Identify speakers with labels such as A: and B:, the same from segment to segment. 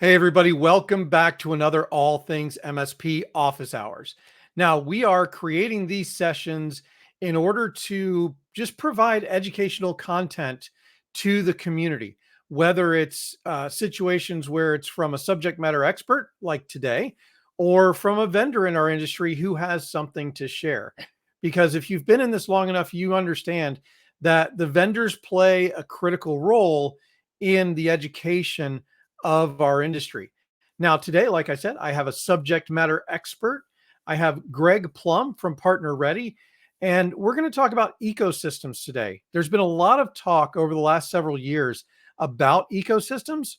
A: Hey, everybody, welcome back to another All Things MSP office hours. Now, we are creating these sessions in order to just provide educational content to the community, whether it's situations where it's from a subject matter expert like today, or from a vendor in our industry who has something to share. Because if you've been in this long enough, you understand that the vendors play a critical role in the education of our industry. Now, today, like I said, I have a subject matter expert. I have Greg Plum from Partner Ready, and we're going to talk about ecosystems today. There's been a lot of talk over the last several years about ecosystems,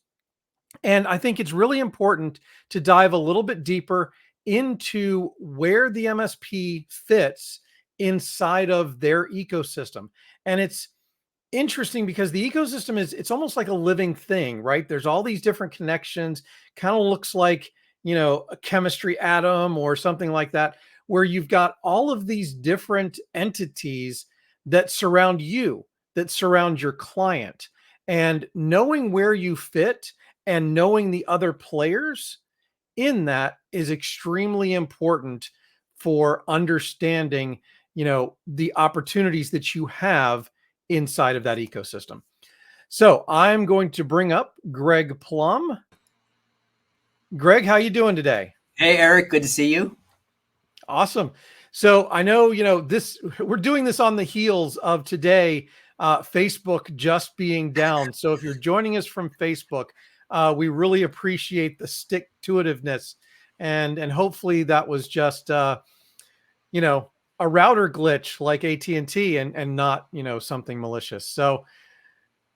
A: and I think it's really important to dive a little bit deeper into where the MSP fits inside of their ecosystem. And it's interesting because the ecosystem it's almost like a living thing, right? There's all these different connections, kind of looks like, a chemistry atom or something like that, where you've got all of these different entities that surround you, that surround your client. And knowing where you fit and knowing the other players in that is extremely important for understanding, the opportunities that you have inside of that ecosystem. So I'm going to bring up Greg Plum. Greg, how you doing today?
B: Hey, Eric, good to see you.
A: Awesome. So I know, this, we're doing this on the heels of today, Facebook just being down. So if you're joining us from Facebook, we really appreciate the stick to itiveness, and hopefully that was just, a router glitch like AT&T and not, something malicious. So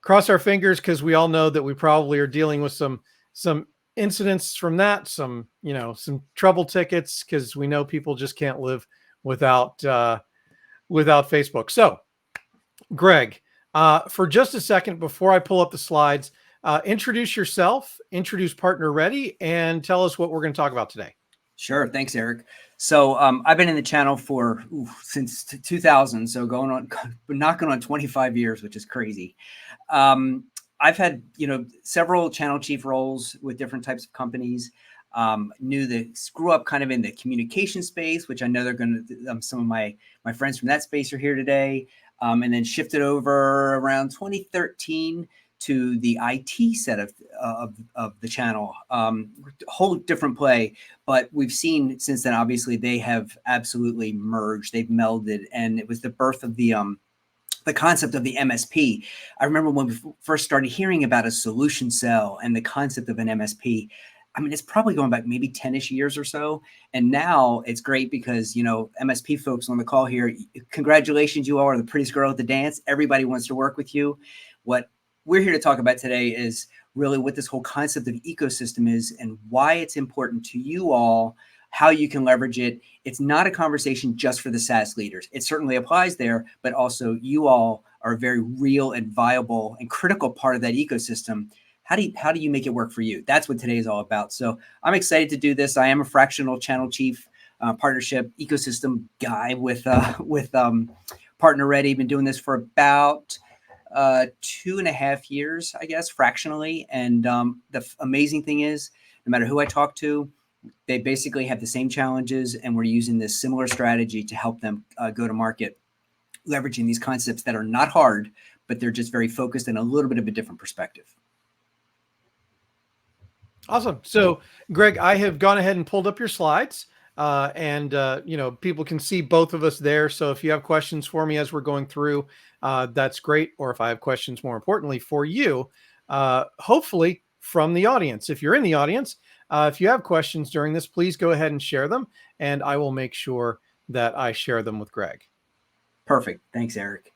A: cross our fingers, because we all know that we probably are dealing with some incidents from that, some trouble tickets, because we know people just can't live without without Facebook. So, Greg, for just a second before I pull up the slides, introduce yourself, introduce Partner Ready, and tell us what we're going to talk about today.
B: Sure. Thanks, Eric. So I've been in the channel for since 2000, so knocking on 25 years, which is crazy. I've had, several channel chief roles with different types of companies. Grew up kind of in the communication space, which I know they're going to, some of my friends from that space are here today. And then shifted over around 2013 to the IT set of the channel, whole different play. But we've seen since then, obviously, they have absolutely merged. They've melded, and it was the birth of the concept of the MSP. I remember when we first started hearing about a solution sell and the concept of an MSP. I mean, it's probably going back maybe 10-ish years or so. And now it's great because, MSP folks on the call here, congratulations, you all are the prettiest girl at the dance. Everybody wants to work with you. What we're here to talk about today is really what this whole concept of ecosystem is and why it's important to you all, how you can leverage it. It's not a conversation just for the SaaS leaders. It certainly applies there, but also you all are a very real and viable and critical part of that ecosystem. How do you make it work for you? That's what today is all about. So I'm excited to do this. I am a fractional channel chief, partnership ecosystem guy with Partner Ready. Been doing this for about 2.5 years, I guess, fractionally. And the amazing thing is, no matter who I talk to, they basically have the same challenges, and we're using this similar strategy to help them go to market, leveraging these concepts that are not hard, but they're just very focused and a little bit of a different perspective.
A: Awesome. So, Greg, I have gone ahead and pulled up your slides, and people can see both of us there. So if you have questions for me as we're going through, that's great. Or if I have questions, more importantly, for you, hopefully from the audience. If you're in the audience, if you have questions during this, please go ahead and share them, and I will make sure that I share them with Greg.
B: Perfect. Thanks, Eric.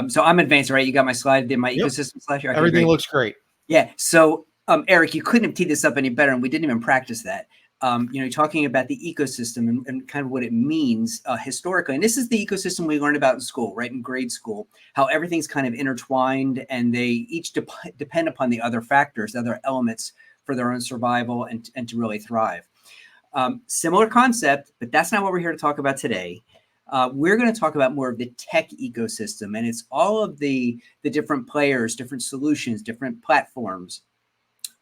B: So I'm advanced, right? You got my slide, my ecosystem slide here?
A: Okay, everything looks great.
B: Yeah. So Eric, you couldn't have teed this up any better, and we didn't even practice that. Talking about the ecosystem and kind of what it means historically. And this is the ecosystem we learned about in school, right? In grade school, how everything's kind of intertwined and they each depend upon the other factors, other elements for their own survival and to really thrive. Similar concept, but that's not what we're here to talk about today. We're going to talk about more of the tech ecosystem, and it's all of the different players, different solutions, different platforms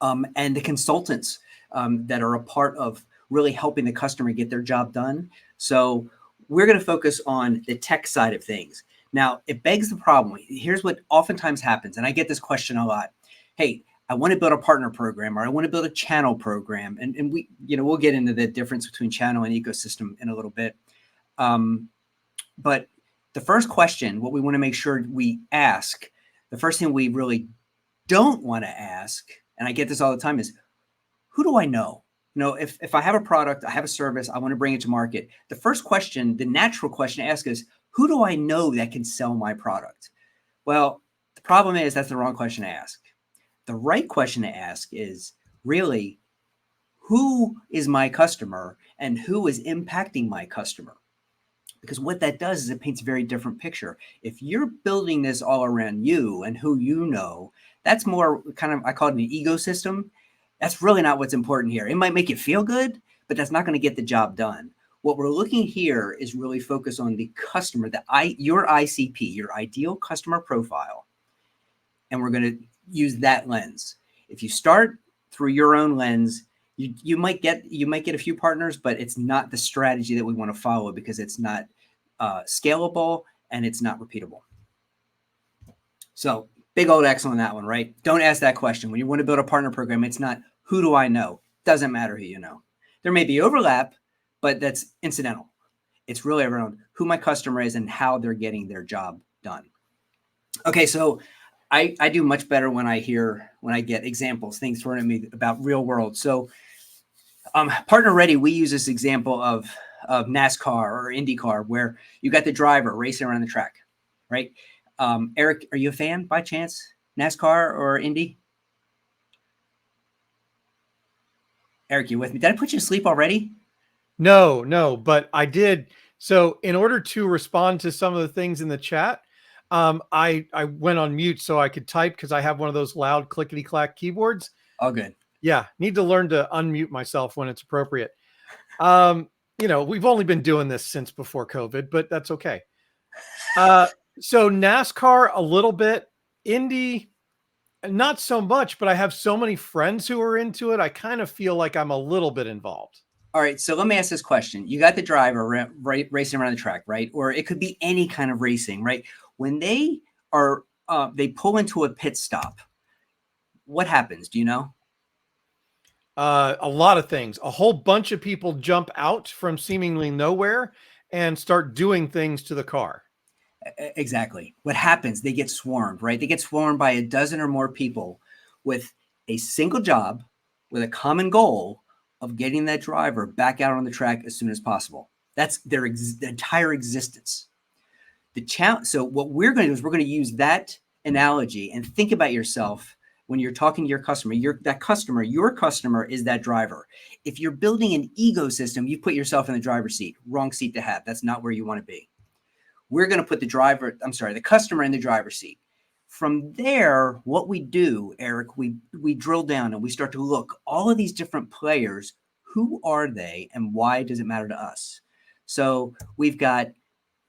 B: and the consultants that are a part of really helping the customer get their job done. So we're going to focus on the tech side of things. Now, it begs the problem. Here's what oftentimes happens, and I get this question a lot. Hey, I want to build a partner program, or I want to build a channel program. And we, we'll get into the difference between channel and ecosystem in a little bit. But the first question, what we want to make sure we ask, the first thing we really don't want to ask, and I get this all the time, is who do I know? If I have a product, I have a service, I want to bring it to market. The first question, the natural question to ask is, who do I know that can sell my product? Well, the problem is that's the wrong question to ask. The right question to ask is really, who is my customer and who is impacting my customer? Because what that does is it paints a very different picture. If you're building this all around you and who you know, that's more kind of, I call it an ecosystem. That's really not what's important here. It might make you feel good, but that's not going to get the job done. What we're looking here is really focus on the customer, your ICP, your ideal customer profile. And we're going to use that lens. If you start through your own lens, you might get a few partners, but it's not the strategy that we want to follow because it's not scalable and it's not repeatable. So big old X on that one, right? Don't ask that question. When you want to build a partner program, it's not who do I know? Doesn't matter who you know. There may be overlap, but that's incidental. It's really around who my customer is and how they're getting their job done. Okay, so I do much better when I get examples, things thrown at me about real world. So Partner Ready, we use this example of NASCAR or IndyCar, where you got the driver racing around the track, right? Eric, are you a fan by chance, NASCAR or Indy? Eric, you with me? Did I put you to sleep already?
A: No, but I did. So in order to respond to some of the things in the chat, I went on mute so I could type because I have one of those loud clickety clack keyboards.
B: All good.
A: Yeah, need to learn to unmute myself when it's appropriate. We've only been doing this since before COVID, but that's okay. So NASCAR a little bit, Indy not so much, but I have so many friends who are into it. I kind of feel like I'm a little bit involved.
B: All right, so let me ask this question. You got the driver racing around the track, right? Or it could be any kind of racing, right? When they are, they pull into a pit stop, what happens? Do you know?
A: A lot of things. A whole bunch of people jump out from seemingly nowhere and start doing things to the car.
B: Exactly. What happens? They get swarmed, right? They get swarmed by a dozen or more people with a single job, with a common goal of getting that driver back out on the track as soon as possible. That's their entire existence. So what we're going to do is we're going to use that analogy and think about yourself when you're talking to your customer. Your customer is that driver. If you're building an ecosystem, you put yourself in the driver's seat. Wrong seat to have. That's not where you want to be. We're going to put the customer in the driver's seat. From there, what we do, Eric, we drill down and we start to look all of these different players. Who are they and why does it matter to us? So we've got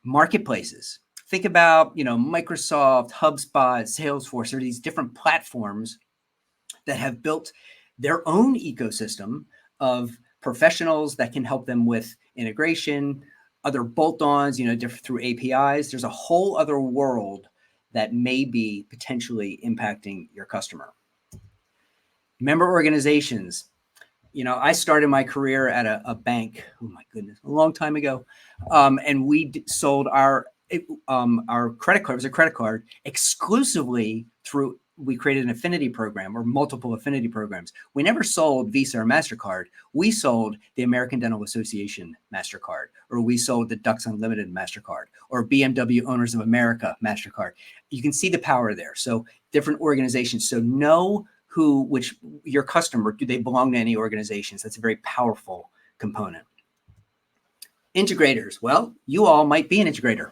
B: marketplaces. Think about, Microsoft, HubSpot, Salesforce, or these different platforms that have built their own ecosystem of professionals that can help them with integration, other bolt-ons, through APIs. There's a whole other world that may be potentially impacting your customer. Member organizations. I started my career at a bank. Oh my goodness, a long time ago, and we sold our credit card. It was a credit card exclusively through. We created an affinity program or multiple affinity programs. We never sold Visa or MasterCard. We sold the American Dental Association MasterCard, or we sold the Ducks Unlimited MasterCard, or BMW Owners of America MasterCard. You can see the power there. So different organizations. So know which your customer, do they belong to any organizations? That's a very powerful component. Integrators. Well, you all might be an integrator.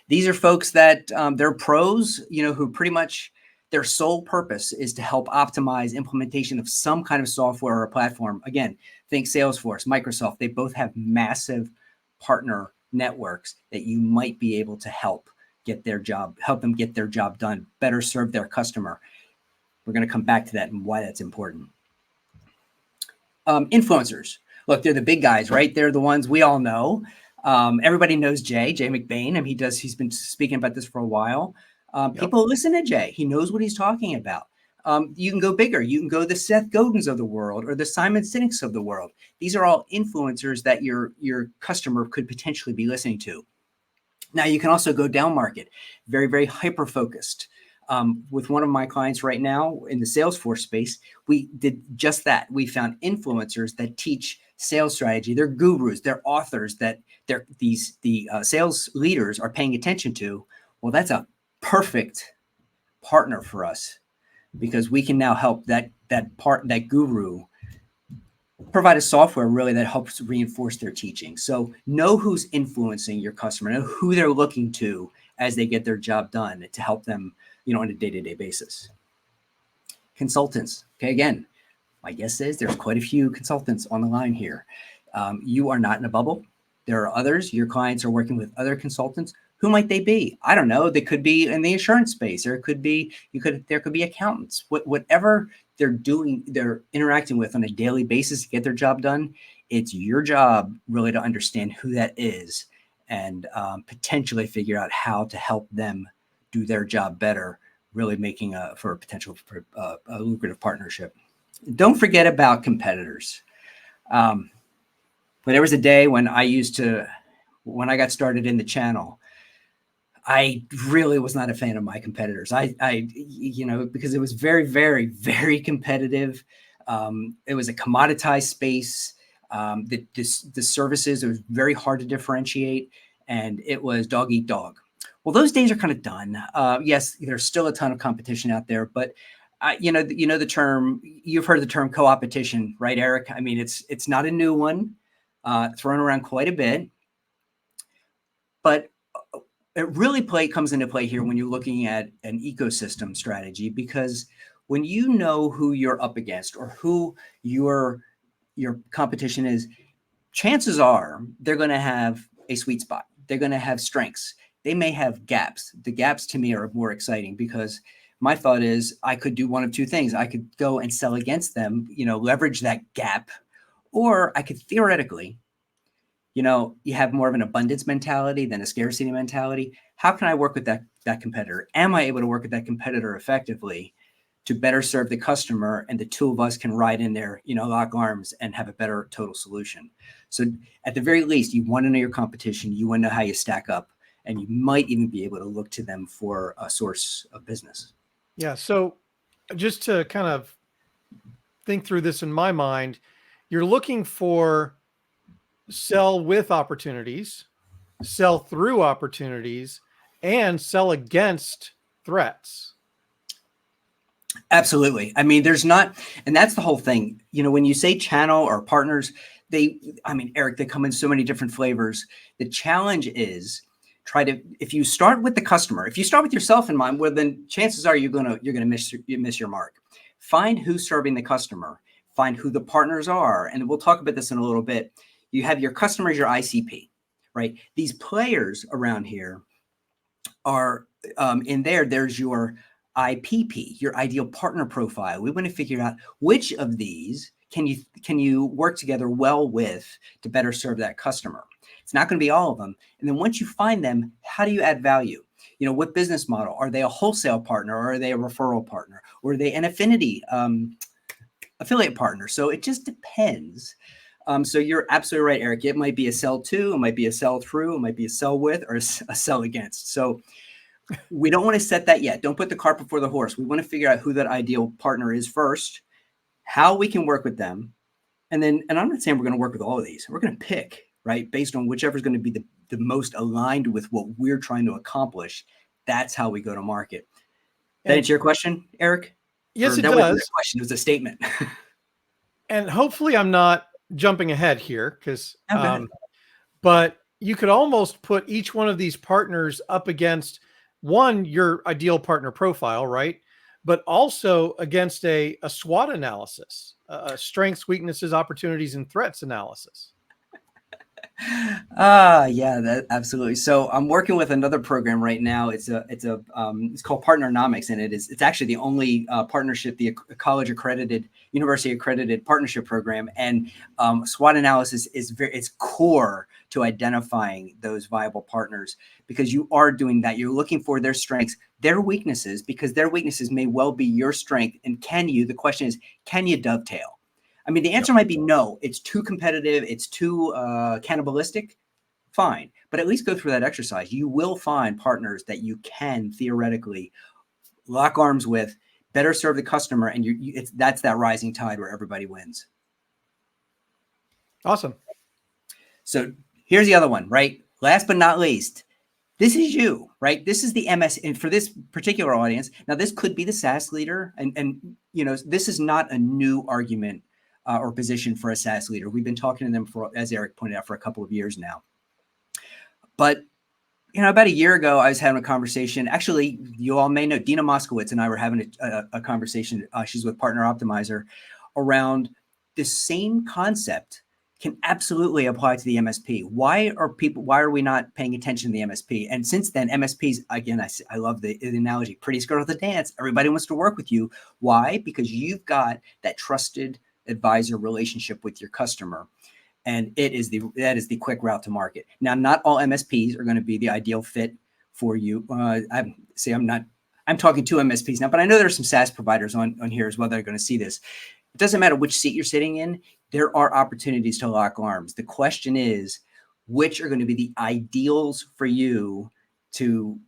B: These are folks that they're pros, who pretty much their sole purpose is to help optimize implementation of some kind of software or a platform. Again, think Salesforce, Microsoft. They both have massive partner networks that you might be able to help them get their job done, better serve their customer. We're going to come back to that and why that's important. Influencers. Look, they're the big guys, right? They're the ones we all know. Everybody knows Jay McBain. I mean, he's been speaking about this for a while. People listen to Jay. He knows what he's talking about. You can go bigger. You can go the Seth Godins of the world or the Simon Sinek's of the world. These are all influencers that your customer could potentially be listening to. Now, you can also go down market, very, very hyper-focused. With one of my clients right now in the Salesforce space, we did just that. We found influencers that teach sales strategy. They're gurus, they're authors that the sales leaders are paying attention to. Well, that's a perfect partner for us because we can now help that guru provide a software really that helps reinforce their teaching. So know who's influencing your customer, know who they're looking to as they get their job done to help them, on a day-to-day basis. Consultants. Okay, again, my guess is there's quite a few consultants on the line here. You are not in a bubble. There are others. Your clients are working with other consultants. Who might they be? I don't know. They could be in the insurance space, or it could be there could be accountants. Whatever they're doing, they're interacting with on a daily basis to get their job done. It's your job really to understand who that is and potentially figure out how to help them do their job better, really making a lucrative partnership. Don't forget about competitors. But there was a day when when I got started in the channel, I really was not a fan of my competitors. Because it was very, very, very competitive. It was a commoditized space. The services, it was very hard to differentiate, and it was dog eat dog. Well, those days are kind of done. Yes, there's still a ton of competition out there, but the term, you've heard the term co-opetition, right, Eric? I mean, it's not a new one, thrown around quite a bit, but it really comes into play here when you're looking at an ecosystem strategy, because when you know who you're up against or who your competition is, chances are they're going to have a sweet spot. They're going to have strengths. They may have gaps. The gaps to me are more exciting because my thought is I could do one of two things. I could go and sell against them, leverage that gap, or I could theoretically, you have more of an abundance mentality than a scarcity mentality. How can I work with that competitor? Am I able to work with that competitor effectively to better serve the customer, and the two of us can ride in there, lock arms and have a better total solution? So at the very least, you want to know your competition. You want to know how you stack up, and you might even be able to look to them for a source of business.
A: Yeah. So just to kind of think through this in my mind, you're looking for sell with opportunities, sell through opportunities, and sell against threats.
B: Absolutely. I mean, and that's the whole thing. When you say channel or partners, Eric, they come in so many different flavors. The challenge is if you start with the customer, if you start with yourself in mind, well, then chances are you're gonna miss your mark. Find who's serving the customer, find who the partners are. And we'll talk about this in a little bit. You have your customers, your ICP, right? These players around here are there's your IPP, your ideal partner profile. We want to figure out which of these can you work together well with to better serve that customer. It's not going to be all of them. And then once you find them, how do you add value? What business model? Are they a wholesale partner, or are they a referral partner, or are they an affinity affiliate partner? So it just depends. So you're absolutely right, Eric. It might be a sell to, it might be a sell through, it might be a sell with, or a sell against. So we don't want to set that yet. Don't put the cart before the horse. We want to figure out who that ideal partner is first, how we can work with them. And I'm not saying we're going to work with all of these. We're going to pick, right, based on whichever is going to be the most aligned with what we're trying to accomplish. That's how we go to market. That answer your question, Eric?
A: Yes, it
B: does.
A: Wasn't
B: a question. It was a statement.
A: And hopefully I'm not jumping ahead here, but you could almost put each one of these partners up against your ideal partner profile, right? But also against a SWOT analysis, strengths, weaknesses, opportunities, and threats analysis.
B: Yeah, that absolutely. So I'm working with another program right now. It's called Partnernomics, and it's actually the only partnership, the college accredited, university accredited partnership program. And SWOT analysis is it's core to identifying those viable partners, because you are doing that. You're looking for their strengths, their weaknesses, because their weaknesses may well be your strength. And the question is, can you dovetail? I mean, the answer might be no. It's too competitive. It's too cannibalistic. Fine, but at least go through that exercise. You will find partners that you can theoretically lock arms with, better serve the customer, and that's that rising tide where everybody wins.
A: Awesome.
B: So here's the other one, right? Last but not least, this is you, right? This is the MS, and for this particular audience, now this could be the SaaS leader, and this is not a new argument or position for a SaaS leader. We've been talking to them for, as Eric pointed out, for a couple of years now. But about a year ago, I was having a conversation. Actually, you all may know Dina Moskowitz and I were having a conversation. She's with Partner Optimizer, around the same concept can absolutely apply to the MSP. Why are we not paying attention to the MSP? And since then, MSPs, again, I love the analogy, prettiest girl at the dance. Everybody wants to work with you. Why? Because you've got that trusted advisor relationship with your customer. And that is the quick route to market. Now, not all MSPs are going to be the ideal fit for you. I'm talking to MSPs now, but I know there's some SaaS providers on here as well that are going to see this. It doesn't matter which seat you're sitting in. There are opportunities to lock arms. The question is, which are going to be the ideals for you to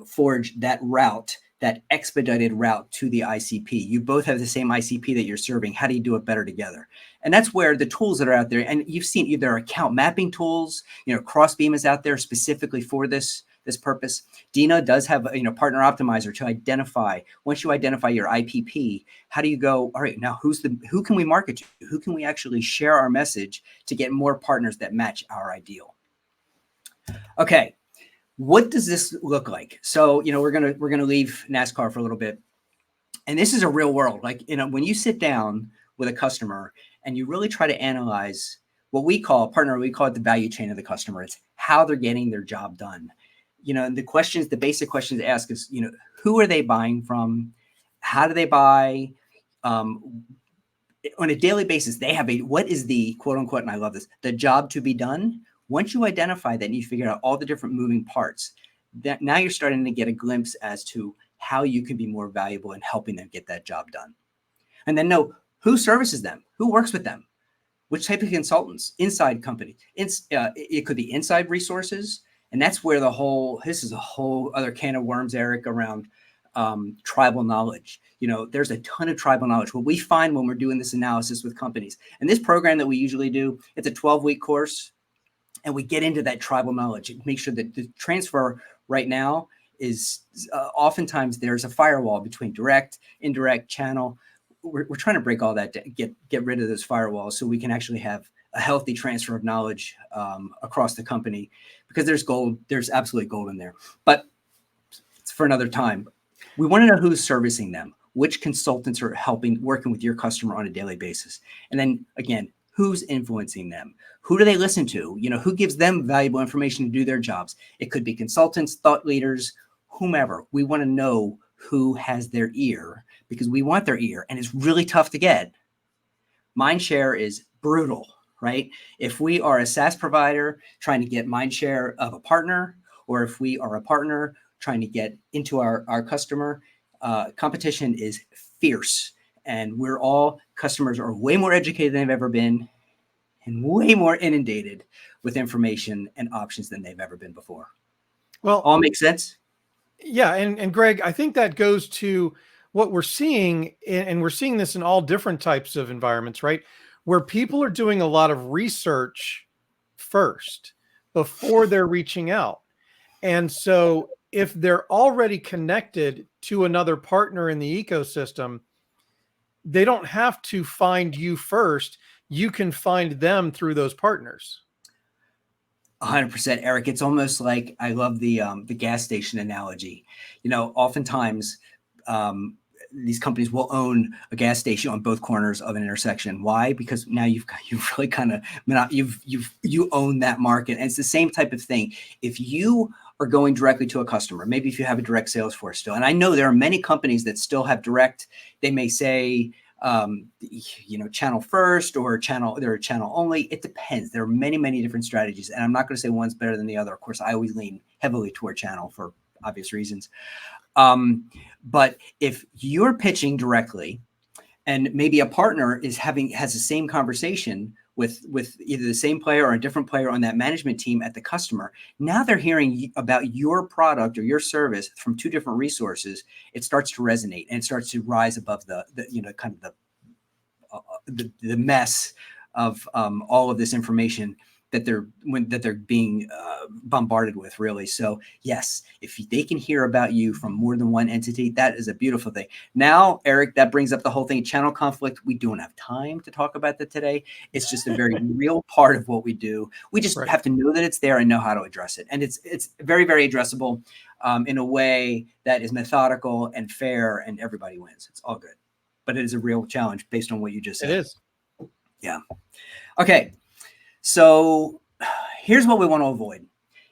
B: forge that route, that expedited route to the ICP. You both have the same ICP that you're serving. How do you do it better together? And that's where the tools that are out there, and you've seen either account mapping tools, Crossbeam is out there specifically for this purpose. Dina does have Partner Optimizer to identify. Once you identify your IPP, how do you go, all right, now who can we market to? Who can we actually share our message to get more partners that match our ideal? Okay. What does this look like? So, we're gonna leave NASCAR for a little bit, and this is a real world. Like, when you sit down with a customer and you really try to analyze what we call it the value chain of the customer. It's how they're getting their job done. And the basic questions to ask is, who are they buying from? How do they buy? On a daily basis, they have what is the quote unquote, and I love this, the job to be done. Once you identify that and you figure out all the different moving parts, that now you're starting to get a glimpse as to how you can be more valuable in helping them get that job done. And then know who services them, who works with them, which type of consultants, inside companies. It could be inside resources. And that's where this is a whole other can of worms, Eric, around tribal knowledge. There's a ton of tribal knowledge. What we find when we're doing this analysis with companies, and this program that we usually do, it's a 12-week course. And we get into that tribal knowledge and make sure that the transfer right now is oftentimes there's a firewall between direct, indirect, channel. We're trying to break all that, to get rid of those firewalls so we can actually have a healthy transfer of knowledge across the company, because there's absolute gold in there. But it's for another time. We want to know who's servicing them, which consultants are working with your customer on a daily basis. And then again, who's influencing them? Who do they listen to? Who gives them valuable information to do their jobs? It could be consultants, thought leaders, whomever. We want to know who has their ear, because we want their ear, and it's really tough to get. Mind share is brutal, right? If we are a SaaS provider trying to get mind share of a partner, or if we are a partner trying to get into our customer, competition is fierce. And customers are way more educated than they've ever been, and way more inundated with information and options than they've ever been before. Well, all makes sense?
A: Yeah. And Greg, I think that goes to what we're seeing, and we're seeing this in all different types of environments, right? Where people are doing a lot of research first before they're reaching out. And so if they're already connected to another partner in the ecosystem, they don't have to find you first. You can find them through those partners.
B: 100%, Eric. It's almost like, I love the gas station analogy. Oftentimes these companies will own a gas station on both corners of an intersection. Why? Because now you've really kind of you own that market, and it's the same type of thing. If you are going directly to a customer, maybe if you have a direct sales force still, and I know there are many companies that still have direct. They may say, channel first or they're a channel only. It depends. There are many, many different strategies, and I'm not going to say one's better than the other. Of course, I always lean heavily toward channel for obvious reasons. But if you're pitching directly and maybe a partner has the same conversation with either the same player or a different player on that management team at the customer, now they're hearing about your product or your service from two different resources. It starts to resonate and it starts to rise above the mess of all of this information that they're being bombarded with, really. So yes, if they can hear about you from more than one entity, that is a beautiful thing. Now, Eric, that brings up the whole thing, channel conflict. We don't have time to talk about that today. It's just a very real part of what we do. We just have to know that it's there and know how to address it. And it's very, very addressable in a way that is methodical and fair, and everybody wins. It's all good. But it is a real challenge based on what you just said.
A: It is.
B: Yeah. Okay. So here's what we want to avoid.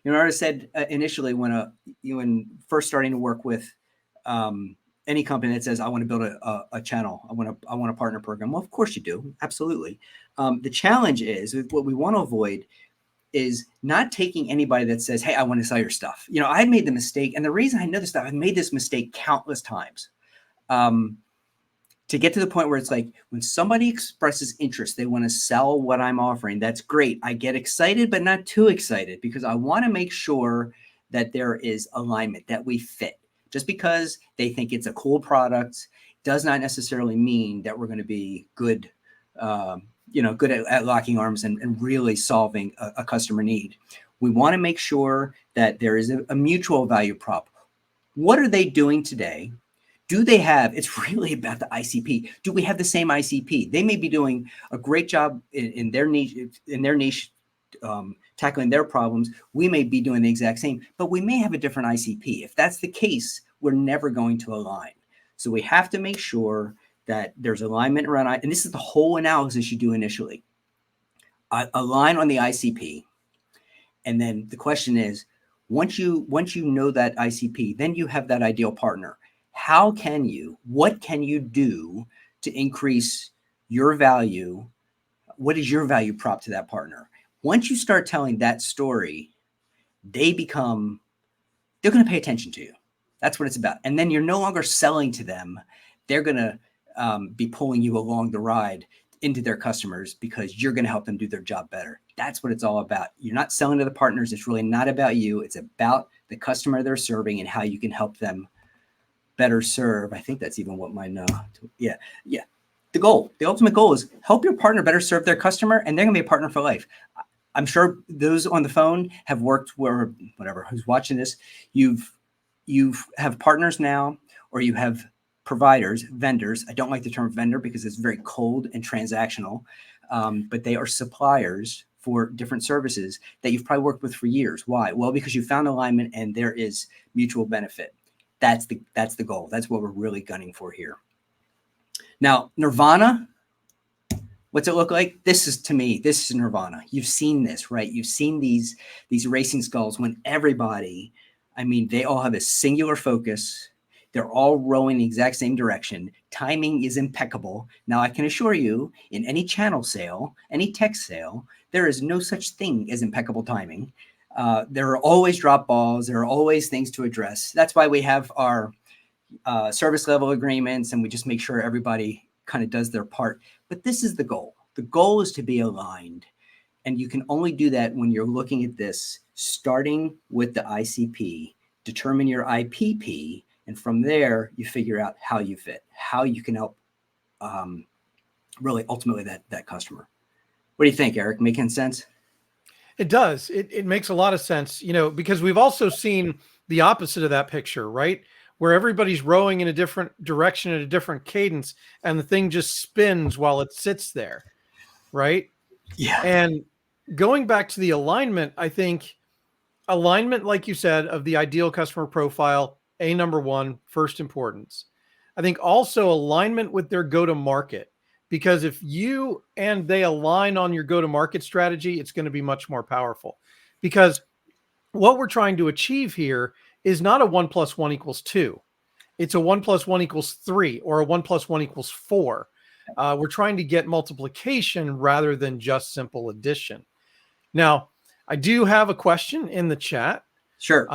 B: I said initially when first starting to work with any company that says, I want to build a channel, I want a partner program. Well, of course you do. Absolutely. The challenge is what we want to avoid is not taking anybody that says, hey, I want to sell your stuff. I made the mistake. And the reason I know this stuff, I've made this mistake countless times. To get to the point where it's like when somebody expresses interest, they want to sell what I'm offering. That's great. I get excited, but not too excited, because I want to make sure that there is alignment, that we fit. Just because they think it's a cool product does not necessarily mean that we're going to be good, good at locking arms and really solving a customer need. We want to make sure that there is a mutual value prop. What are they doing today? Do they have, it's really about the ICP. Do we have the same ICP? They may be doing a great job in their niche, tackling their problems. We may be doing the exact same, but we may have a different ICP. If that's the case, we're never going to align. So we have to make sure that there's alignment around, and this is the whole analysis you do initially. Align on the ICP. And then the question is, once you know that ICP, then you have that ideal partner. What can you do to increase your value? What is your value prop to that partner? Once you start telling that story, they're going to pay attention to you. That's what it's about. And then you're no longer selling to them. They're going to be pulling you along the ride into their customers because you're going to help them do their job better. That's what it's all about. You're not selling to the partners. It's really not about you. It's about the customer they're serving and how you can help them better serve. I think that's even what mine. Yeah. The ultimate goal is help your partner better serve their customer, and they're going to be a partner for life. I'm sure those on the phone have worked where, whatever, who's watching this, you have partners now, or you have providers, vendors. I don't like the term vendor because it's very cold and transactional, but they are suppliers for different services that you've probably worked with for years. Why? Well, because you found alignment and there is mutual benefit. That's the goal. That's what we're really gunning for here. Now, Nirvana, what's it look like? This is Nirvana. You've seen this, right? You've seen these racing skulls when everybody, they all have a singular focus. They're all rowing the exact same direction. Timing is impeccable. Now, I can assure you, in any channel sale, any tech sale, there is no such thing as impeccable timing. There are always drop balls. There are always things to address. That's why we have our service level agreements, and we just make sure everybody kind of does their part. But this is the goal. The goal is to be aligned. And you can only do that when you're looking at this, starting with the ICP, determine your IPP, and from there, you figure out how you fit, how you can help really ultimately that customer. What do you think, Eric? Making sense?
A: It does. It makes a lot of sense, because we've also seen the opposite of that picture, right? Where everybody's rowing in a different direction at a different cadence, and the thing just spins while it sits there, right?
B: Yeah.
A: And going back to the alignment, I think alignment, like you said, of the ideal customer profile, number one, first importance. I think also alignment with their go-to-market, because if you and they align on your go-to-market strategy, it's going to be much more powerful. Because what we're trying to achieve here is not a 1+1 = 2. It's a 1+1 = 3, or a 1+1 = 4. We're trying to get multiplication rather than just simple addition. Now, I do have a question in the chat.
B: Sure.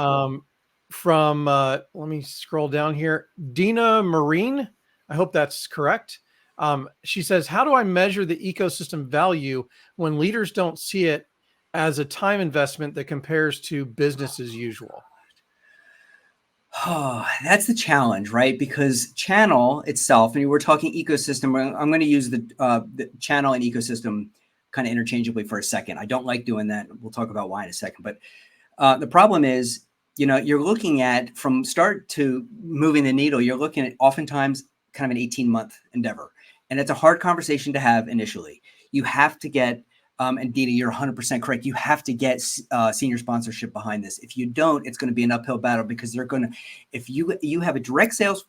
A: From, let me scroll down here. Dina Marine, I hope that's correct. She says, how do I measure the ecosystem value when leaders don't see it as a time investment that compares to business as usual?
B: Oh, that's the challenge, right? Because channel itself, and we're talking ecosystem. I'm going to use the channel and ecosystem kind of interchangeably for a second. I don't like doing that. We'll talk about why in a second. But the problem is, you're looking at from start to moving the needle, you're looking at oftentimes kind of an 18-month endeavor. And it's a hard conversation to have initially. You have to get, and Dina, you're 100% correct. You have to get senior sponsorship behind this. If you don't, it's going to be an uphill battle, because they're going to, if you have a direct sales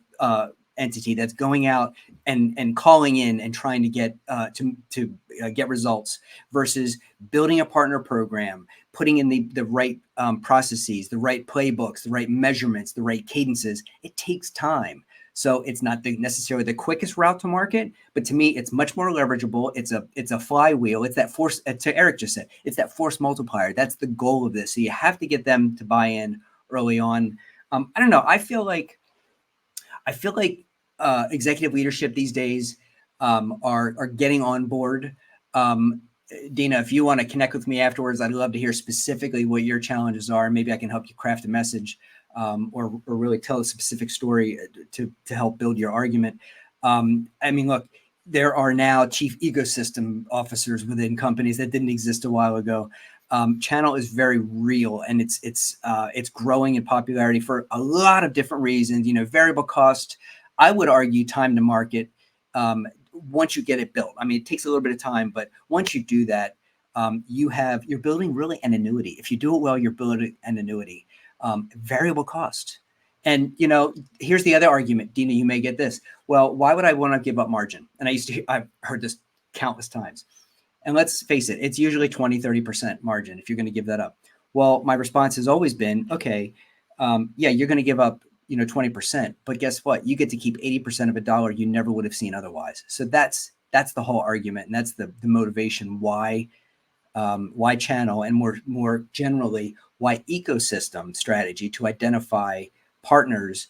B: entity that's going out and calling in and trying to get get results, versus building a partner program, putting in the right processes, the right playbooks, the right measurements, the right cadences, it takes time. So it's not necessarily the quickest route to market, but to me, it's much more leverageable. It's a flywheel. It's that force, to Eric just said, it's that force multiplier. That's the goal of this. So you have to get them to buy in early on. I don't know. I feel like executive leadership these days are getting on board. Dina, if you want to connect with me afterwards, I'd love to hear specifically what your challenges are. Maybe I can help you craft a message, or really tell a specific story to help build your argument. I mean, look, there are now chief ecosystem officers within companies that didn't exist a while ago. Channel is very real, and it's growing in popularity for a lot of different reasons. Variable cost. I would argue time to market. Once you get it built, I mean, it takes a little bit of time, but once you do that, you're building really an annuity. If you do it well, you're building an annuity. Variable cost. And, here's the other argument. Dina, you may get this. Well, why would I want to give up margin? And I've heard this countless times. And let's face it, it's usually 20, 30% margin if you're going to give that up. Well, my response has always been, okay, yeah, you're going to give up, 20%, but guess what? You get to keep 80% of a dollar you never would have seen otherwise. So that's the whole argument. And that's the motivation why channel, and more generally, why ecosystem strategy, to identify partners.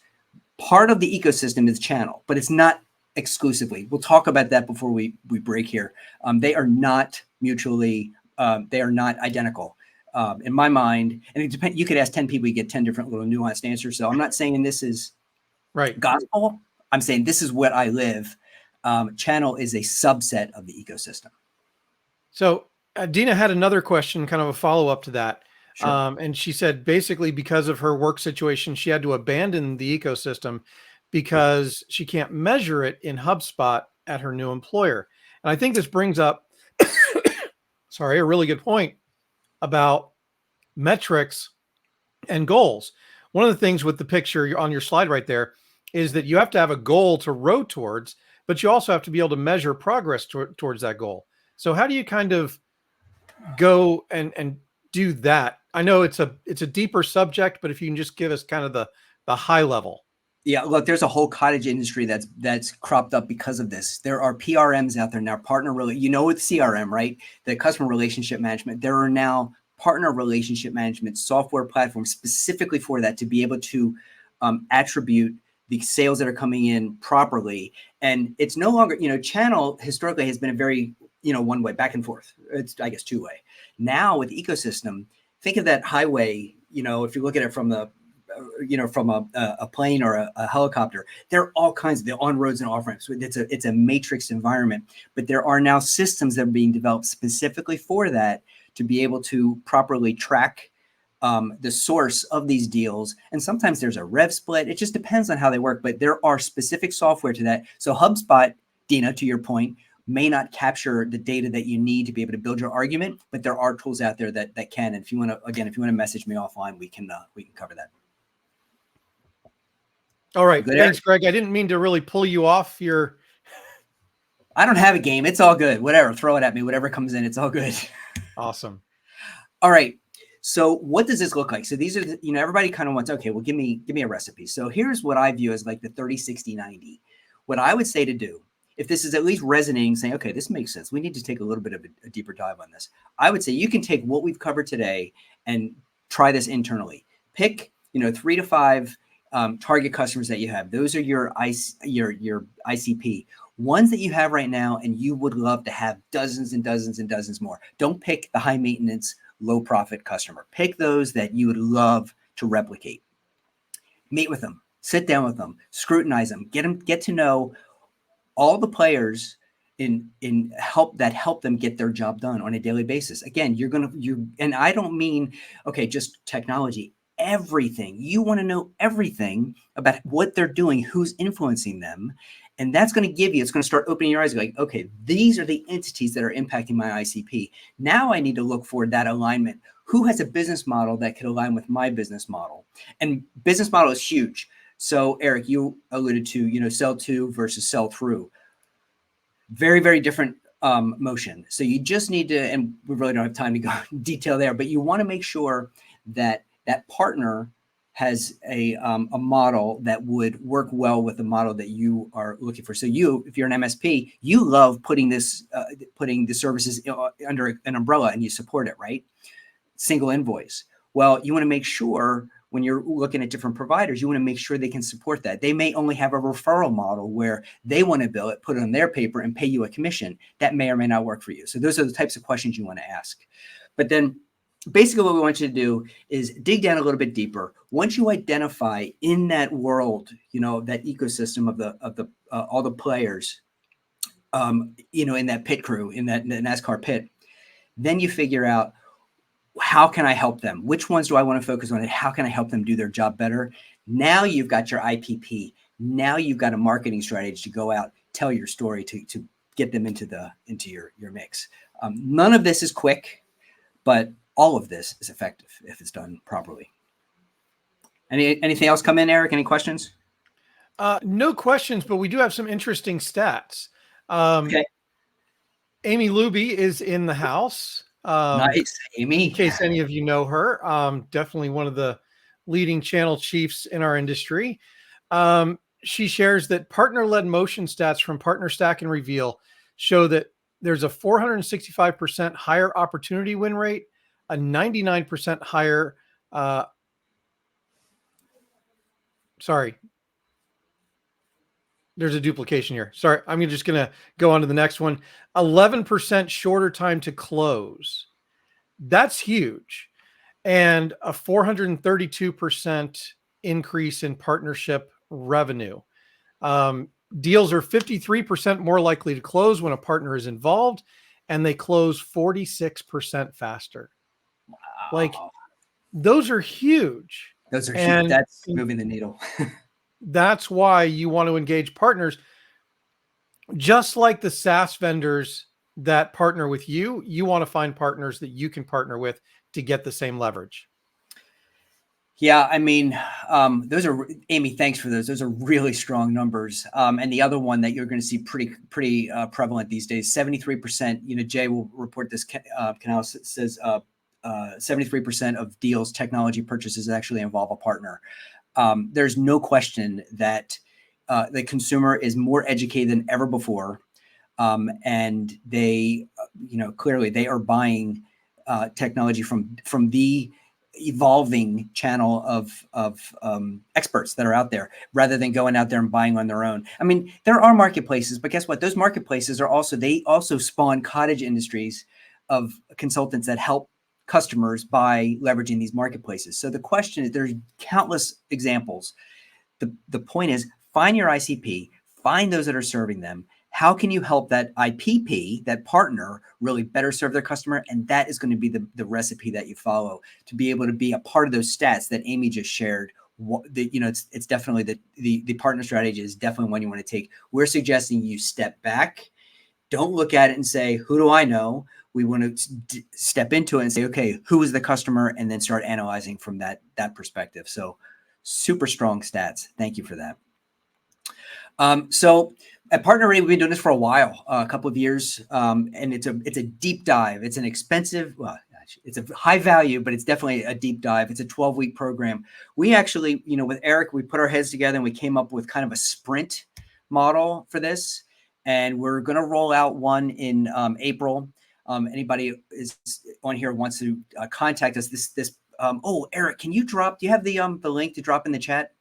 B: Part of the ecosystem is channel, but it's not exclusively. We'll talk about that before we break here. They are not mutually, they are not identical. In my mind, and it depends. You could ask 10 people, you get 10 different little nuanced answers. So I'm not saying this is
A: right
B: gospel. I'm saying this is what I live. Channel is a subset of the ecosystem.
A: So Dina had another question, kind of a follow-up to that.
B: Sure.
A: And she said, basically, because of her work situation, she had to abandon the ecosystem because she can't measure it in HubSpot at her new employer. And I think this brings up, a really good point about metrics and goals. One of the things with the picture on your slide right there is that you have to have a goal to row towards, but you also have to be able to measure progress towards that goal. So how do you kind of go and do that? I know it's a deeper subject, but if you can just give us kind of the high level.
B: Yeah, look, there's a whole cottage industry that's cropped up because of this. There are PRMs out there now, with CRM, right? The customer relationship management. There are now partner relationship management software platforms specifically for that, to be able to attribute the sales that are coming in properly. And it's no longer, channel historically has been a very, one way, back and forth. It's, I guess, two way. Now with ecosystem, think of that highway, if you look at it from from a plane or a helicopter, there are all kinds of the on roads and off ramps. It's a matrix environment, but there are now systems that are being developed specifically for that, to be able to properly track the source of these deals. And sometimes there's a rev split. It just depends on how they work, but there are specific software to that. So HubSpot, Dina, to your point, may not capture the data that you need to be able to build your argument, but there are tools out there that can. And if you want to message me offline, we can cover that.
A: All right.
B: Good,
A: Thanks,
B: Eric?
A: Greg. I didn't mean to really pull you off your.
B: I don't have a game. It's all good. Whatever. Throw it at me. Whatever comes in, it's all good.
A: Awesome.
B: All right. So what does this look like? So these are, everybody kind of wants, okay, well, give me a recipe. So here's what I view as like the 30, 60, 90. What I would say to do, if this is at least resonating, saying, okay, this makes sense, we need to take a little bit of a deeper dive on this. I would say you can take what we've covered today and try this internally. Pick, 3 to 5 target customers that you have. Those are your ICP. Ones that you have right now, and you would love to have dozens and dozens and dozens more. Don't pick the high maintenance, low profit customer. Pick those that you would love to replicate. Meet with them, sit down with them, scrutinize them, get to know all the players in help them get their job done on a daily basis. Again, and I don't mean, okay, just technology, everything. You want to know everything about what they're doing, who's influencing them. And that's going to it's going to start opening your eyes like, okay, these are the entities that are impacting my ICP. Now I need to look for that alignment. Who has a business model that could align with my business model? And business model is huge. So Eric, you alluded to, sell to versus sell through. Very, very different motion. So you just need to, and we really don't have time to go in detail there, but you want to make sure that that partner has a model that would work well with the model that you are looking for. So if you're an MSP, you love putting the services under an umbrella and you support it, right? Single invoice. Well, you want to make sure when you're looking at different providers, you want to make sure they can support that. They may only have a referral model where they want to bill it, put it on their paper and pay you a commission. That may or may not work for you. So those are the types of questions you want to ask. But then basically what we want you to do is dig down a little bit deeper. Once you identify in that world, that ecosystem of all the players, in that pit crew, in the NASCAR pit, then you figure out, how can I help them? Which ones do I want to focus on? And how can I help them do their job better? Now you've got your IPP. Now you've got a marketing strategy to go out, tell your story to get them into your mix. None of this is quick, but all of this is effective if it's done properly. Anything else come in, Eric? Any questions?
A: No questions, but we do have some interesting stats.
B: Okay.
A: Amy Luby is in the house.
B: Nice, Amy.
A: In case any of you know her, definitely one of the leading channel chiefs in our industry. She shares that partner-led motion stats from Partner Stack and Reveal show that there's a 465% higher opportunity win rate, a 99% higher, there's a duplication here. Sorry, I'm just going to go on to the next one. 11% shorter time to close. That's huge. And a 432% increase in partnership revenue. Deals are 53% more likely to close when a partner is involved, and they close 46% faster.
B: Wow.
A: Like, those are huge.
B: Those are huge. That's moving the needle.
A: That's why you want to engage partners. Just like the SaaS vendors that partner with you, you want to find partners that you can partner with to get the same leverage.
B: Yeah, I mean, those are, Amy, thanks for those. Those are really strong numbers. And the other one that you're going to see pretty prevalent these days, 73%, Jay will report this, Canal says 73% of deals, technology purchases actually involve a partner. There's no question that the consumer is more educated than ever before. And they, clearly they are buying technology from the evolving channel of experts that are out there rather than going out there and buying on their own. I mean, there are marketplaces, but guess what? Those marketplaces they also spawn cottage industries of consultants that help customers by leveraging these marketplaces. So the question is, there's countless examples. The point is, find your ICP, find those that are serving them. How can you help that IPP, that partner, really better serve their customer? And that is going to be the recipe that you follow to be able to be a part of those stats that Amy just shared. It's definitely the partner strategy is definitely one you want to take. We're suggesting you step back. Don't look at it and say, who do I know? We want to step into it and say, okay, who is the customer? And then start analyzing from that perspective. So super strong stats. Thank you for that. So at Partner Ready, we've been doing this for a while, a couple of years, and it's a deep dive. It's an expensive, well, it's a high value, but it's definitely a deep dive. It's a 12-week program. We actually, with Eric, we put our heads together and we came up with kind of a sprint model for this, and we're going to roll out one in April. Anybody is on here wants to contact us. Oh, Eric, can you drop? Do you have the link to drop in the chat?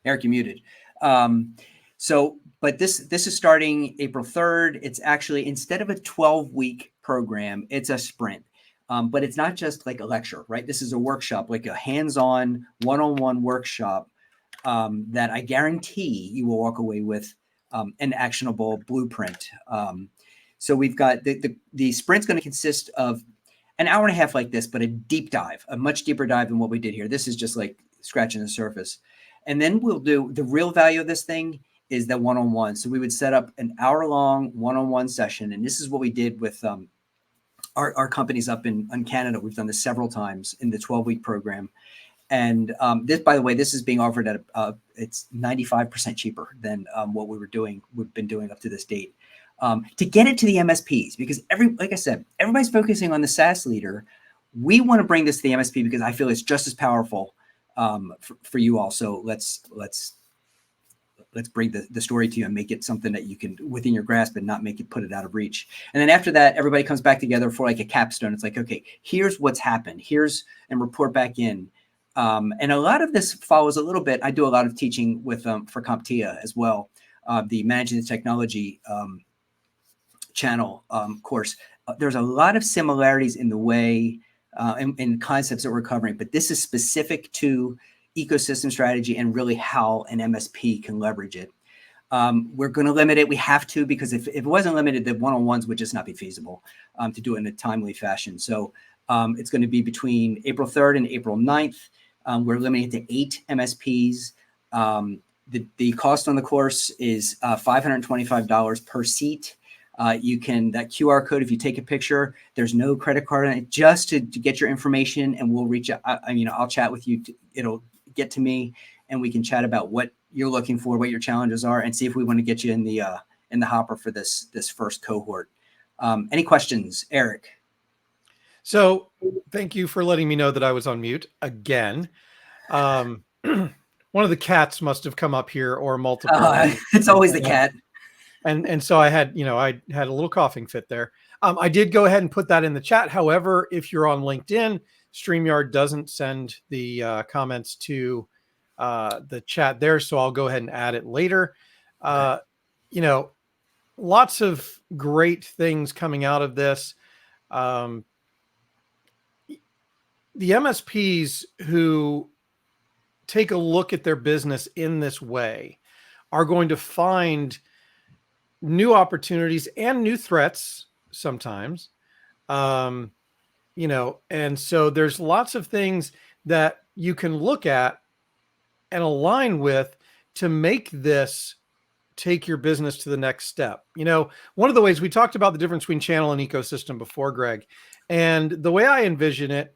B: Eric, you muted. But this is starting April 3rd. It's actually, instead of a 12-week program, it's a sprint. But it's not just like a lecture, right? This is a workshop, like a hands-on, one-on-one workshop that I guarantee you will walk away with an actionable blueprint. So we've got the sprint's going to consist of an hour and a half like this, but a deep dive, a much deeper dive than what we did here. This is just like scratching the surface. And then we'll do the real value of this thing is the one-on-one. So we would set up an hour-long one-on-one session. And this is what we did with our companies up in Canada. We've done this several times in the 12-week program. And this, by the way, this is being offered at it's 95% cheaper than what we've been doing up to this date. To get it to the MSPs, because like I said, everybody's focusing on the SaaS leader. We want to bring this to the MSP because I feel it's just as powerful for you all. So let's bring the story to you and make it something that you can within your grasp and not put it out of reach. And then after that, everybody comes back together for like a capstone. It's like, okay, here's what's happened. And report back in. And a lot of this follows a little bit. I do a lot of teaching with for CompTIA as well, the Managing the Technology channel course. There's a lot of similarities in the way and concepts that we're covering, but this is specific to ecosystem strategy and really how an MSP can leverage it. We're going to limit it. We have to, because if it wasn't limited, the one-on-ones would just not be feasible to do it in a timely fashion. So it's going to be between April 3rd and April 9th. We're limiting it to 8 MSPs. The cost on the course is $525 per seat. That QR code, if you take a picture, there's no credit card on it, just to get your information, and we'll reach out. I'll chat with you. It'll get to me, and we can chat about what you're looking for, what your challenges are, and see if we want to get you in the hopper for this first cohort. Any questions, Eric?
A: So thank you for letting me know that I was on mute again. One of the cats must have come up here, or multiple.
B: It's always the cat.
A: And so I had a little coughing fit there. I did go ahead and put that in the chat. However, if you're on LinkedIn, StreamYard doesn't send the comments to the chat there. So I'll go ahead and add it later. Lots of great things coming out of this. The MSPs who take a look at their business in this way are going to find new opportunities and new threats sometimes. And so there's lots of things that you can look at and align with to make this take your business to the next step. One of the ways we talked about the difference between channel and ecosystem before, Greg, and the way I envision it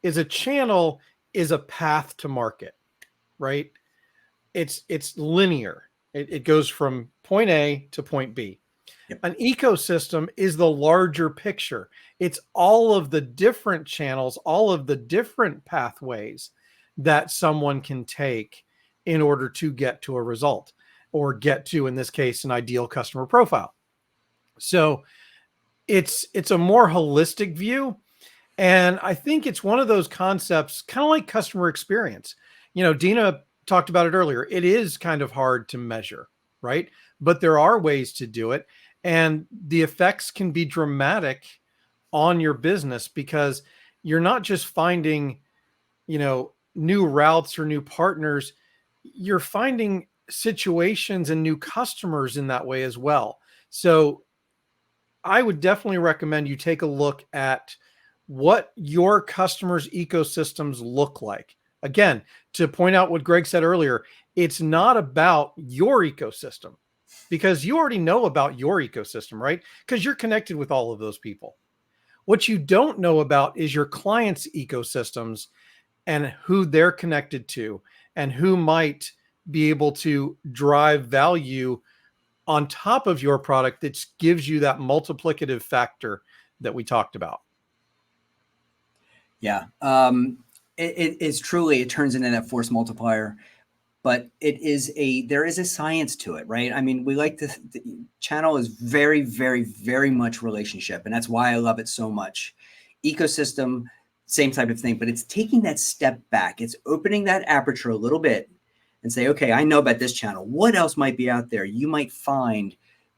A: is a channel is a path to market, right? It's linear. It goes from point A to point B.
B: Yep.
A: An ecosystem is the larger picture. It's all of the different channels, all of the different pathways that someone can take in order to get to a result, or get to, in this case, an ideal customer profile. So it's a more holistic view. And I think it's one of those concepts, kind of like customer experience. Dina talked about it earlier. It is kind of hard to measure, right? But there are ways to do it. And the effects can be dramatic on your business, because you're not just finding, new routes or new partners. You're finding situations and new customers in that way as well. So I would definitely recommend you take a look at what your customers' ecosystems look like. Again, to point out what Greg said earlier, it's not about your ecosystem, because you already know about your ecosystem, right? Because you're connected with all of those people. What you don't know about is your clients' ecosystems and who they're connected to and who might be able to drive value on top of your product that gives you that multiplicative factor that we talked about.
B: Yeah. It's truly, it turns into that force multiplier, but there is a science to it, right? I mean, the channel is very, very, very much relationship. And that's why I love it so much. Ecosystem, same type of thing, but it's taking that step back. It's opening that aperture a little bit and say, okay, I know about this channel. What else might be out there? You might find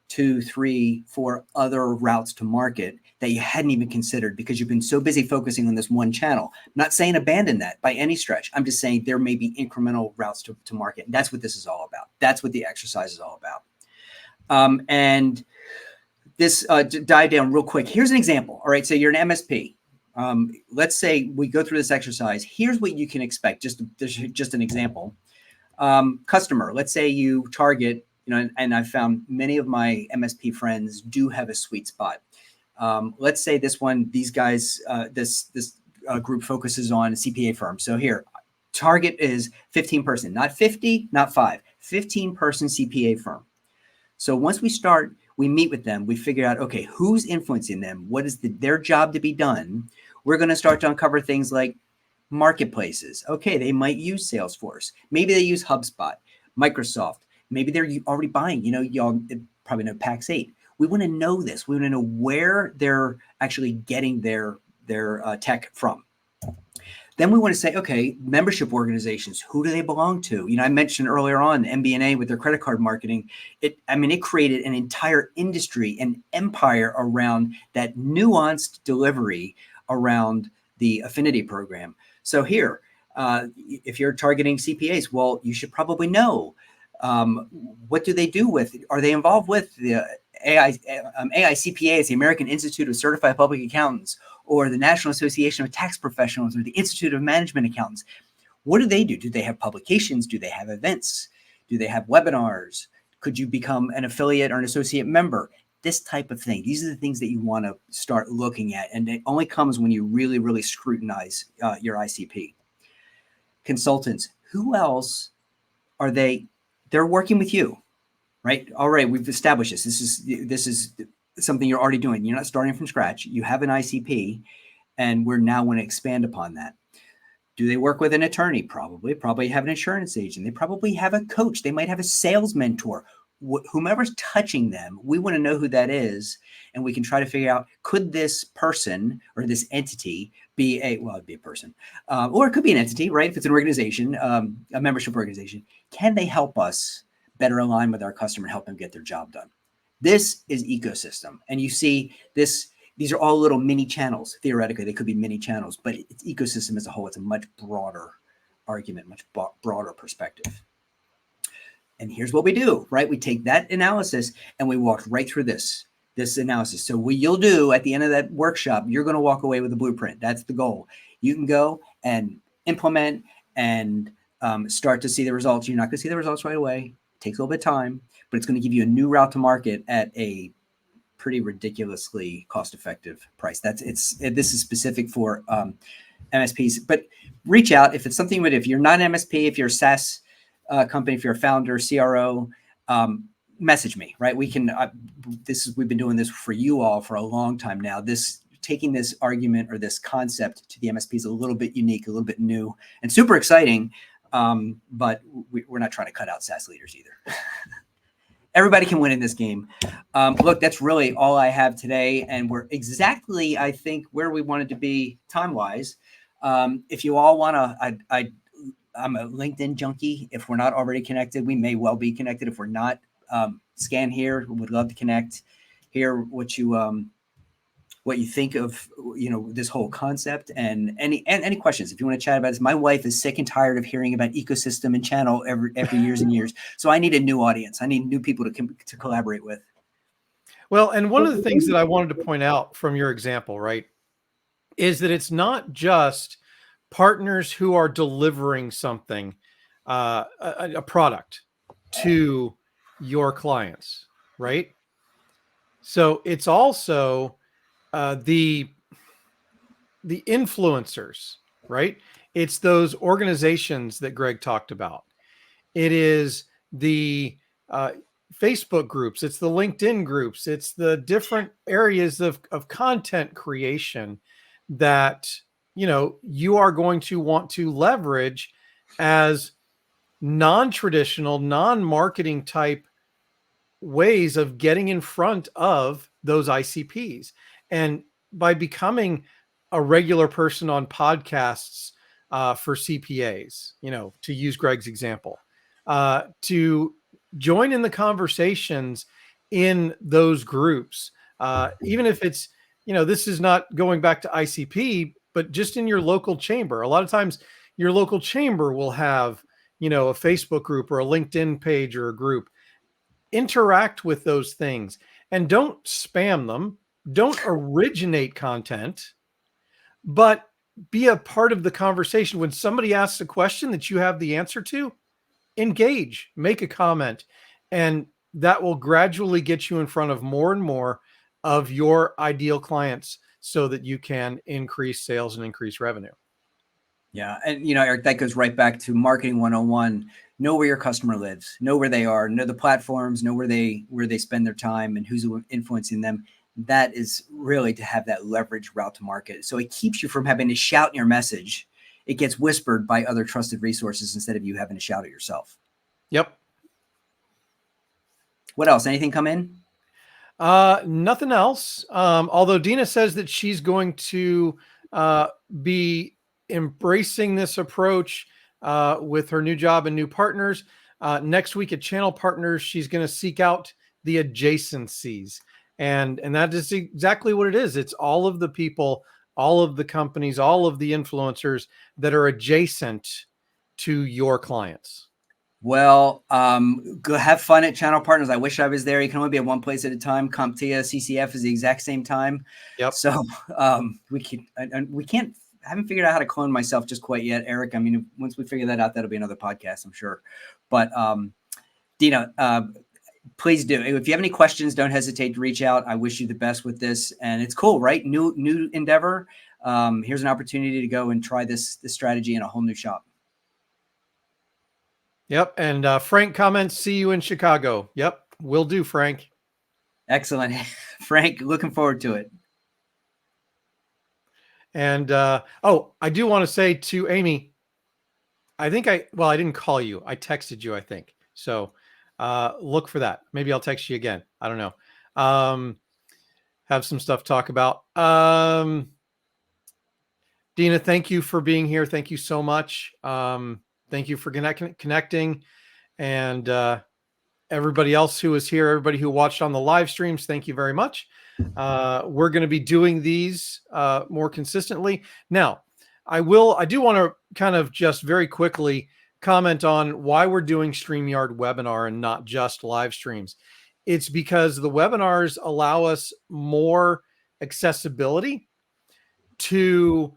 B: 2, 3, 4 other routes to market that you hadn't even considered because you've been so busy focusing on this one channel. I'm not saying abandon that by any stretch. I'm just saying there may be incremental routes to market. And that's what this is all about. That's what the exercise is all about. And this, to dive down real quick, here's an example. All right, so you're an MSP. Let's say we go through this exercise. Here's what you can expect. Just an example. Customer, let's say you target, and I've found many of my MSP friends do have a sweet spot. Let's say this group focuses on CPA firms. So here, target is 15 person, not 50, not 5, 15 person CPA firm. So once we meet with them, we figure out, okay, who's influencing them? What is their job to be done? We're going to start to uncover things like marketplaces. Okay, they might use Salesforce. Maybe they use HubSpot, Microsoft. Maybe they're already buying, y'all probably know Pax8. We want to know this. We want to know where they're actually getting their tech from. Then we want to say, okay, membership organizations, who do they belong to? I mentioned earlier on MBNA with their credit card marketing. It created an entire industry, an empire around that nuanced delivery around the affinity program. So here, if you're targeting CPAs, well, you should probably know what do they do with? Are they involved with the AICPA, is the American Institute of Certified Public Accountants, or the National Association of Tax Professionals, or the Institute of Management Accountants? What do they do? Do they have publications? Do they have events? Do they have webinars? Could you become an affiliate or an associate member? This type of thing. These are the things that you want to start looking at. And it only comes when you really, really scrutinize your ICP. Consultants, who else are they? They're working with you. Right. All right. We've established this. This is something you're already doing. You're not starting from scratch. You have an ICP, and we're now want to expand upon that. Do they work with an attorney? Probably have an insurance agent. They probably have a coach. They might have a sales mentor. Whomever's touching them, we want to know who that is, and we can try to figure out, could this person or this entity be it'd be a person, or it could be an entity, right? If it's an organization, a membership organization, can they help us better align with our customer and help them get their job done? This is ecosystem. And you see this, these are all little mini channels. Theoretically, they could be mini channels, but it's ecosystem as a whole. It's a much broader argument, much broader perspective. And here's what we do, right? We take that analysis and we walk right through this analysis. So what you'll do at the end of that workshop, you're going to walk away with a blueprint. That's the goal. You can go and implement and start to see the results. You're not going to see the results right away. It takes a little bit of time, but it's going to give you a new route to market at a pretty ridiculously cost-effective price. This is specific for MSPs, but reach out if it's something. But if you're not an MSP, if you're a SaaS company, if you're a founder, CRO, message me. Right? We've been doing this for you all for a long time now. Taking this argument or this concept to the MSP is a little bit unique, a little bit new, and super exciting. But we're not trying to cut out SaaS leaders either. Everybody can win in this game. Look, that's really all I have today. And we're exactly, I think, where we wanted to be time-wise. If you all want to, I'm a LinkedIn junkie. If we're not already connected, we may well be connected. If we're not, scan here. We would love to connect, hear what you think of, this whole concept, and any questions. If you want to chat about this, my wife is sick and tired of hearing about ecosystem and channel every years and years. So I need a new audience. I need new people to collaborate with.
A: Well, and one of the things that I wanted to point out from your example, right, is that it's not just partners who are delivering something, a product to your clients, right? So it's also the influencers, right? It's those organizations that Greg talked about. It is the Facebook groups. It's the LinkedIn groups. It's the different areas of content creation that, you are going to want to leverage as non-traditional, non-marketing type ways of getting in front of those ICPs. And by becoming a regular person on podcasts for CPAs, to use Greg's example, to join in the conversations in those groups, even if it's, this is not going back to ICP, but just in your local chamber. A lot of times your local chamber will have, a Facebook group or a LinkedIn page or a group. Interact with those things and don't spam them. Don't originate content, but be a part of the conversation. When somebody asks a question that you have the answer to, engage, make a comment, and that will gradually get you in front of more and more of your ideal clients so that you can increase sales and increase revenue.
B: Yeah. And, Eric, that goes right back to marketing 101. Know where your customer lives, know where they are, know the platforms, know where they spend their time and who's influencing them. That is really to have that leverage route to market. So it keeps you from having to shout your message. It gets whispered by other trusted resources instead of you having to shout it yourself.
A: Yep.
B: What else? Anything come in?
A: Nothing else. Although Dina says that she's going to be embracing this approach with her new job and new partners. Next week at Channel Partners, she's going to seek out the adjacencies. And that is exactly what it is. It's all of the people, all of the companies, all of the influencers that are adjacent to your clients.
B: Well, go have fun at Channel Partners. I wish I was there. You can only be at one place at a time. CompTIA, CCF is the exact same time.
A: Yep.
B: So I haven't figured out how to clone myself just quite yet, Eric. I mean, once we figure that out, that'll be another podcast, I'm sure. But Dina, please do. If you have any questions, don't hesitate to reach out. I wish you the best with this. And it's cool, right? New endeavor. Here's an opportunity to go and try this strategy in a whole new shop.
A: Yep. And Frank comments, see you in Chicago. Yep. Will do, Frank.
B: Excellent. Frank, looking forward to it.
A: And I do want to say to Amy, I didn't call you. I texted you, I think. So look for that. Maybe I'll text you again. I don't know. Have some stuff to talk about. Dina, thank you for being here. Thank you so much. Thank you for connecting. And everybody else who was here, everybody who watched on the live streams, thank you very much. We're going to be doing these more consistently. Now, I do want to kind of just very quickly comment on why we're doing StreamYard webinar and not just live streams. It's because the webinars allow us more accessibility to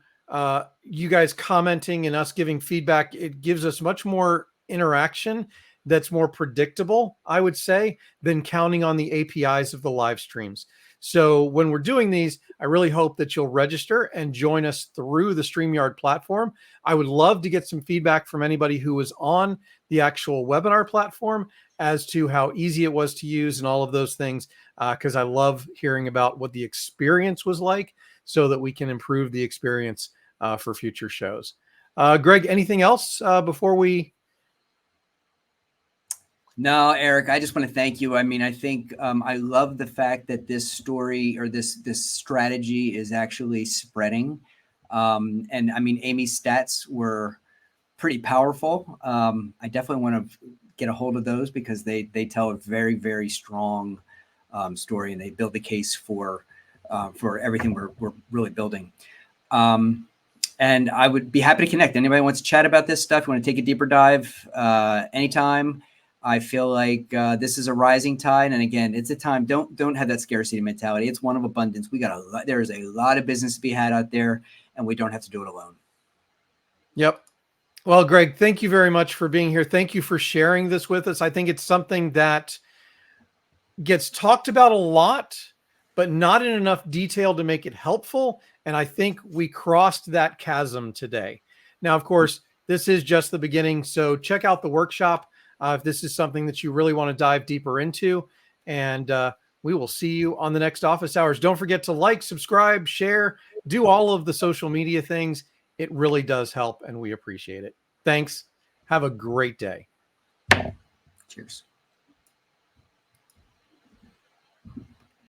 A: you guys commenting and us giving feedback. It gives us much more interaction that's more predictable, I would say, than counting on the APIs of the live streams. So when we're doing these, I really hope that you'll register and join us through the StreamYard platform. I would love to get some feedback from anybody who was on the actual webinar platform as to how easy it was to use and all of those things, because I love hearing about what the experience was like so that we can improve the experience for future shows. Greg, anything else before we...
B: No, Eric, I just want to thank you. I mean, I think I love the fact that this story or this strategy is actually spreading. And I mean, Amy's stats were pretty powerful. I definitely want to get a hold of those because they tell a very, very strong story, and they build the case for everything we're really building. And I would be happy to connect. Anybody wants to chat about this stuff, you want to take a deeper dive anytime. I feel like this is a rising tide. And again, it's a time, don't have that scarcity mentality. It's one of abundance. There is a lot of business to be had out there, and we don't have to do it alone.
A: Yep. Well, Greg, thank you very much for being here. Thank you for sharing this with us. I think it's something that gets talked about a lot, but not in enough detail to make it helpful. And I think we crossed that chasm today. Now, of course, this is just the beginning. So check out the workshop if this is something that you really want to dive deeper into. And we will see you on the next office hours. Don't forget to like, subscribe, share, do all of the social media things. It really does help, and we appreciate it. Thanks. Have a great day.
B: Cheers.